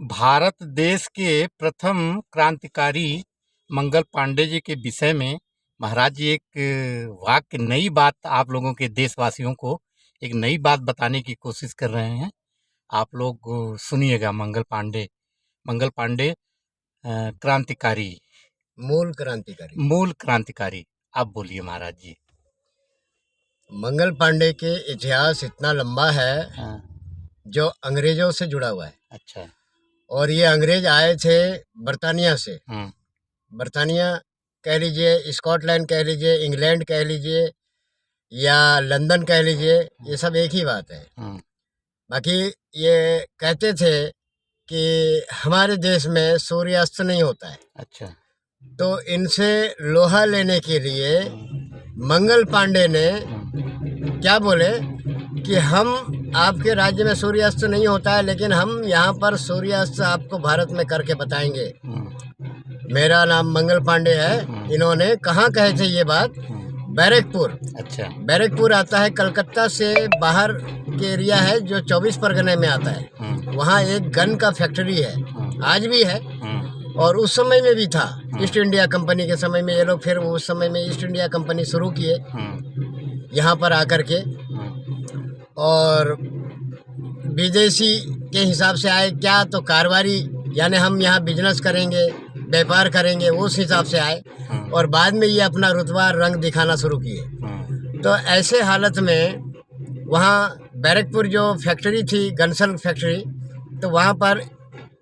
भारत देश के प्रथम क्रांतिकारी मंगल पांडे जी के विषय में महाराज जी एक वाक्य नई बात आप लोगों के देशवासियों को एक नई बात बताने की कोशिश कर रहे हैं। आप लोग सुनिएगा। मंगल पांडे क्रांतिकारी, मूल क्रांतिकारी। आप बोलिए महाराज जी। मंगल पांडे के इतिहास इतना लंबा है हाँ। जो अंग्रेजों से जुड़ा हुआ है। अच्छा। और ये अंग्रेज आए थे बर्तानिया से। बर्तानिया कह लीजिए, स्कॉटलैंड कह लीजिए, इंग्लैंड कह लीजिए या लंदन कह लीजिए, ये सब एक ही बात है। बाकी ये कहते थे कि हमारे देश में सूर्यास्त नहीं होता है। अच्छा। तो इनसे लोहा लेने के लिए मंगल पांडे ने क्या बोले कि हम आपके राज्य में सूर्यास्त नहीं होता है, लेकिन हम यहाँ पर सूर्यास्त आपको भारत में करके बताएंगे। मेरा नाम मंगल पांडे है। इन्होंने कहाँ कहे थे ये बात? बैरकपुर। अच्छा। बैरकपुर आता है कलकत्ता से बाहर के एरिया है, जो 24 परगने में आता है। वहाँ एक गन का फैक्ट्री है, आज भी है और उस समय में भी था। ईस्ट इंडिया कंपनी के समय में ये लोग फिर उस समय में ईस्ट इंडिया कंपनी शुरू किए यहाँ पर आकर के, और विदेशी के हिसाब से आए क्या, तो कारोबारी यानी हम यहाँ बिजनेस करेंगे, व्यापार करेंगे, उस हिसाब से आए और बाद में ये अपना रुतबा रंग दिखाना शुरू किए। तो ऐसे हालत में वहाँ बैरकपुर जो फैक्ट्री थी, गनसल फैक्ट्री, तो वहाँ पर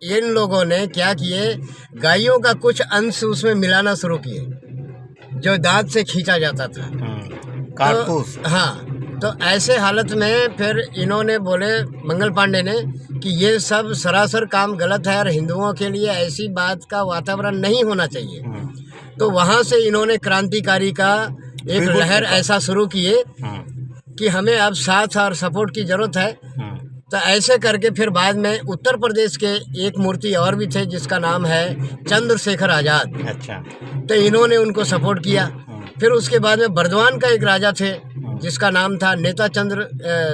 इन लोगों ने क्या किए, गायों का कुछ अंश उसमें मिलाना शुरू किए जो दांत से खींचा जाता था, कारतूस। तो, हाँ, तो ऐसे हालत में फिर इन्होंने बोले मंगल पांडे ने कि ये सब सरासर काम गलत है और हिंदुओं के लिए ऐसी बात का वातावरण नहीं होना चाहिए। तो वहाँ से इन्होंने क्रांतिकारी का एक लहर ऐसा शुरू किए कि हमें अब साथ और सपोर्ट की ज़रूरत है। तो ऐसे करके फिर बाद में उत्तर प्रदेश के एक मूर्ति और भी थे जिसका नाम है चंद्रशेखर आज़ाद। अच्छा। तो इन्होंने उनको सपोर्ट किया। फिर उसके बाद में बर्दवान का एक राजा थे जिसका नाम था नेता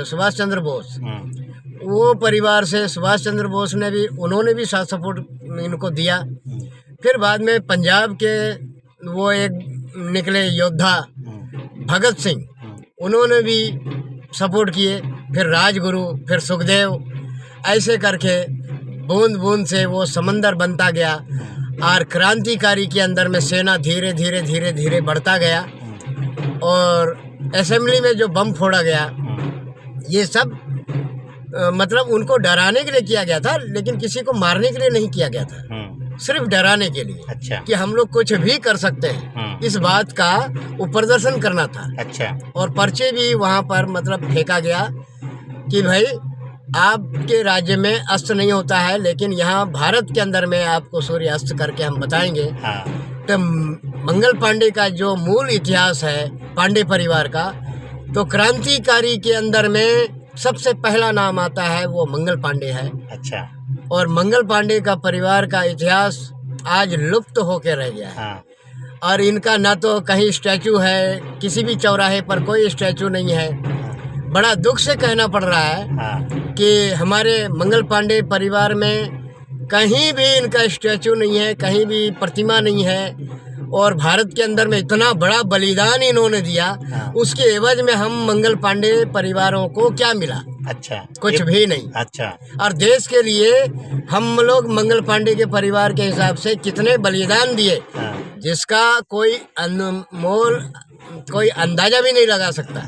सुभाष चंद्र बोस। वो परिवार से सुभाष चंद्र बोस ने भी, उन्होंने भी साथ सपोर्ट इनको दिया। फिर बाद में पंजाब के वो एक निकले योद्धा भगत सिंह, उन्होंने भी सपोर्ट किए। फिर राजगुरु, फिर सुखदेव, ऐसे करके बूंद बूंद से वो समंदर बनता गया और क्रांतिकारी के अंदर में सेना धीरे धीरे धीरे धीरे बढ़ता गया। और असेंबली में जो बम फोड़ा गया, ये सब मतलब उनको डराने के लिए किया गया था, लेकिन किसी को मारने के लिए नहीं किया गया था, सिर्फ डराने के लिए। अच्छा। कि हम लोग कुछ भी कर सकते हैं, इस बात का वो प्रदर्शन करना था। अच्छा। और पर्चे भी वहाँ पर मतलब फेंका गया कि भाई आपके राज्य में अस्त नहीं होता है, लेकिन यहाँ भारत के अंदर में आपको सूर्य अस्त करके हम बताएंगे। तो मंगल पांडे का जो मूल इतिहास है पांडे परिवार का, तो क्रांतिकारी के अंदर में सबसे पहला नाम आता है वो मंगल पांडे है। अच्छा। और मंगल पांडे का परिवार का इतिहास आज लुप्त होकर रह गया है। और इनका ना तो कहीं स्टैचू है, किसी भी चौराहे पर कोई स्टैचू नहीं है। बड़ा दुख से कहना पड़ रहा है कि हमारे मंगल पांडे परिवार में कहीं भी इनका स्टैचू नहीं है, कहीं भी प्रतिमा नहीं है। और भारत के अंदर में इतना बड़ा बलिदान इन्होंने दिया, उसके एवज में हम मंगल पांडे परिवारों को क्या मिला? अच्छा। कुछ भी नहीं। अच्छा। और देश के लिए हम लोग मंगल पांडे के परिवार के हिसाब से कितने बलिदान दिए, जिसका कोई अनमोल, कोई अंदाजा भी नहीं लगा सकता।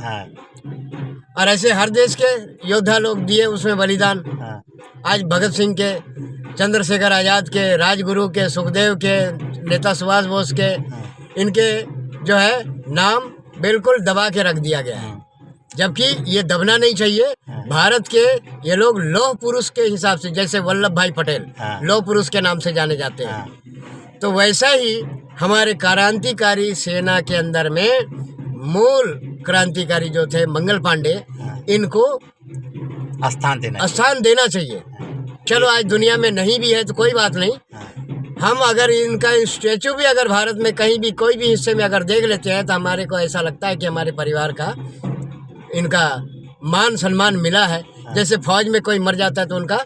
और ऐसे हर देश के योद्धा लोग दिए उसमें बलिदान। आज भगत सिंह के, चंद्रशेखर आज़ाद के, राजगुरु के, सुखदेव के, नेता सुभाष बोस के, इनके जो है नाम बिल्कुल दबा के रख दिया गया है, जबकि ये दबना नहीं चाहिए। भारत के ये लोग लौह पुरुष के हिसाब से, जैसे वल्लभ भाई पटेल लौह पुरुष के नाम से जाने जाते हैं, तो वैसा ही हमारे क्रांतिकारी सेना के अंदर में मूल क्रांतिकारी जो थे मंगल पांडे, इनको स्थान देना चाहिए। चलो आज दुनिया में नहीं भी है तो कोई बात नहीं, हम अगर इनका स्टैचू भी अगर भारत में कहीं भी कोई भी हिस्से में अगर देख लेते हैं तो हमारे को ऐसा लगता है कि हमारे परिवार का इनका मान सम्मान मिला है। जैसे फौज में कोई मर जाता है तो उनका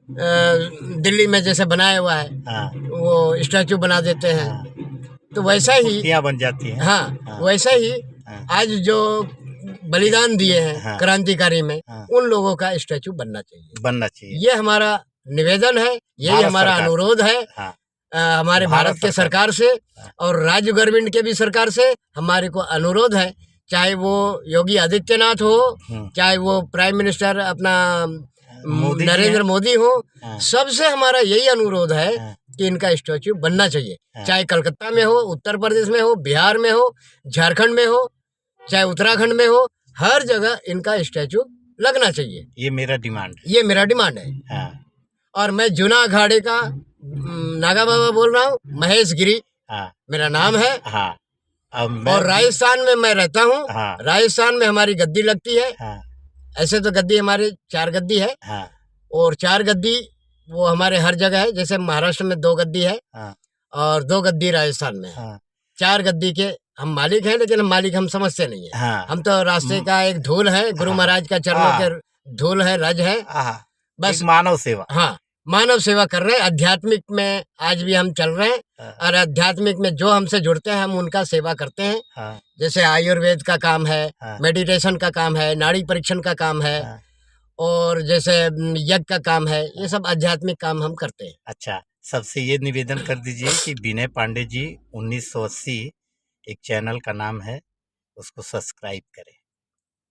दिल्ली में जैसे बनाया हुआ है हाँ, वो स्टैचू बना देते हैं, हाँ, तो वैसा ही मूर्तियाँ बन जाती हैं। हाँ, हाँ, वैसा ही हाँ, आज जो बलिदान दिए हैं हाँ, क्रांतिकारी में, हाँ, उन लोगों का स्टैचू बनना चाहिए। बनना चाहिए। ये हमारा निवेदन है, यही भारत हमारा सरकार से। अनुरोध है हाँ, हमारे भारत भारत के सरकार सरकार से हाँ, और राज्य गवर्नमेंट के भी सरकार से हमारे को अनुरोध है, चाहे वो योगी आदित्यनाथ हो, चाहे वो प्राइम मिनिस्टर अपना मोदी जी नरेंद्र हैं। मोदी हो, हाँ, सबसे हमारा यही अनुरोध है हाँ, कि इनका स्टैचू बनना चाहिए। हाँ, चाहे कलकत्ता में हो, उत्तर प्रदेश में हो, बिहार में हो, झारखंड में हो, चाहे उत्तराखंड में हो, हर जगह इनका स्टैचू लगना चाहिए। ये मेरा डिमांड है। ये मेरा डिमांड है। हाँ, और मैं जूना अखाड़े का नागा बाबा बोल रहा हूँ, महेश गिरी हाँ, मेरा नाम है। हाँ, अब मैं और राजस्थान में मैं रहता हूँ। हाँ, राजस्थान में हमारी गद्दी लगती है। हाँ, ऐसे तो गद्दी हमारी 4 गद्दी है, हाँ, और 4 गद्दी वो हमारे हर जगह है। जैसे महाराष्ट्र में 2 गद्दी है हाँ, और 2 गद्दी राजस्थान में है। हाँ, 4 गद्दी के हम मालिक हैं, लेकिन हम मालिक हम समझते नहीं है। हाँ, हम तो रास्ते का एक धूल है, गुरु हाँ, महाराज का चरणों हाँ, के धूल है, रज है। हाँ, बस एक मानव सेवा। हाँ, मानव सेवा कर रहे हैं। आध्यात्मिक में आज भी हम चल रहे हैं, हाँ, और आध्यात्मिक में जो हमसे जुड़ते हैं हम उनका सेवा करते हैं। हाँ, जैसे आयुर्वेद का काम है, हाँ, मेडिटेशन का काम है, नाड़ी परीक्षण का काम है, हाँ, और जैसे यज्ञ का काम है। ये सब आध्यात्मिक काम हम करते हैं। अच्छा, सबसे ये निवेदन कर दीजिए कि विनय पांडे जी 1980 एक चैनल का नाम है, उसको सब्सक्राइब करें।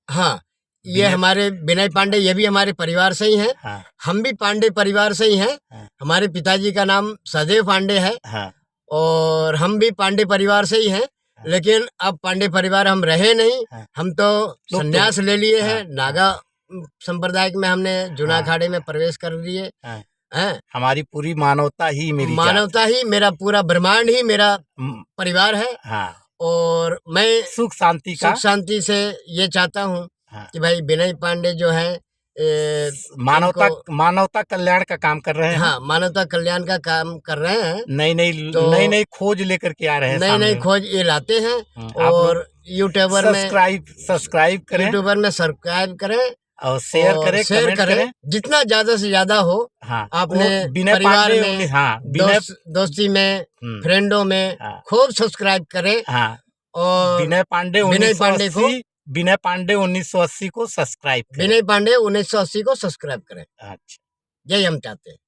हाँ, ये विनय हमारे विनय पांडे, ये भी हमारे परिवार से ही हैं। हाँ, हम भी पांडे परिवार से ही हैं। हाँ, हमारे पिताजी का नाम सदैव पांडे है, हाँ, और हम भी पांडे परिवार से ही हैं। हाँ, लेकिन अब पांडे परिवार हम रहे नहीं, हाँ, हम तो तो संन्यास ले लिए हाँ, हैं। नागा संप्रदाय में हमने जूना हाँ, अखाड़े में प्रवेश कर लिए हाँ, हैं। हमारी पूरी मानवता ही मेरी जात मानवता ही, मेरा पूरा ब्रह्मांड ही मेरा है। परिवार है। हाँ, और मैं सुख शांति का सुख शांति से ये चाहता हूँ हाँ, कि भाई विनय पांडे जो है मानवता इनको मानवता कल्याण का काम कर रहे हैं। हाँ, मानवता कल्याण का काम कर रहे हैं। नई नई तो नई नई खोज लेकर के आ रहे हैं नई सामने। नई खोज ये लाते हैं। आप लोग और यूट्यूबर में सब्सक्राइब करें यूट्यूबर में सब्सक्राइब करें और शेयर और करें, शेयर कमेंट करें, करें। जितना ज्यादा से ज्यादा हो। हाँ, आपने वो विनय परिवार पांडे में, हाँ, विनय दोस्ती में, फ्रेंडों में हाँ, खूब सब्सक्राइब करें। हाँ, और विनय पांडे विनय पांडे को 1980 को सब्सक्राइब करें। विनय पांडे 1980 को सब्सक्राइब करें। अच्छा। यही हम चाहते हैं।